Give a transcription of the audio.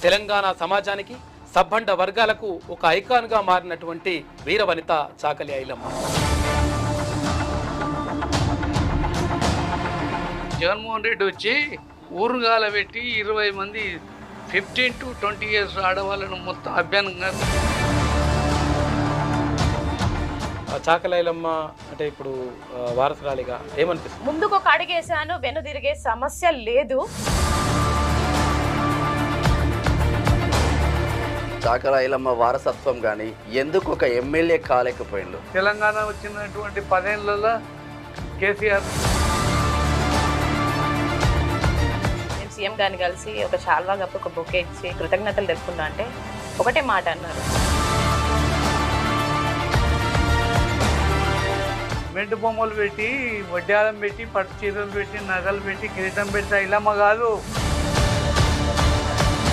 తెలంగాణ సమాజానికి సబ్బండ వర్గాలకు ఒక ఐకాన్గా మారినటువంటి వీరవనిత చాకలి ఐలమ్మ. జగన్మోహన్ రెడ్డి వచ్చి ఊరుగాల పెట్టి 20 మంది 15 to 20 years ఆడవాళ్ళను మొత్తం అభ్యానంగా. చాకలి ఐలమ్మ అంటే ఇప్పుడు వారసురాలిగా ఏమనిపిస్తుంది? ముందుకు ఒక అడిగేశాను, వెనుదిరిగే సమస్య లేదు. చాకలి ఐలమ్మ వారసత్వం కానీ ఎందుకు ఒక ఎమ్మెల్యే కాలేకపోయిండు? తెలంగాణ వచ్చినటువంటి 10 ఏళ్లలో కేసీఆర్ సీఎం గారిని కలిసి ఒక శాల్వా కప్పు ఒక బొకే ఇచ్చి కృతజ్ఞతలు తెలుపుకుంటా అంటే ఒకటే మాట అన్నారు, మెంటు బొమ్మలు పెట్టి వడ్డాలం పెట్టి పట్టు చీరలు పెట్టి నగలు పెట్టి కిరీటం పెట్టి ఐలమ్మ కాదు.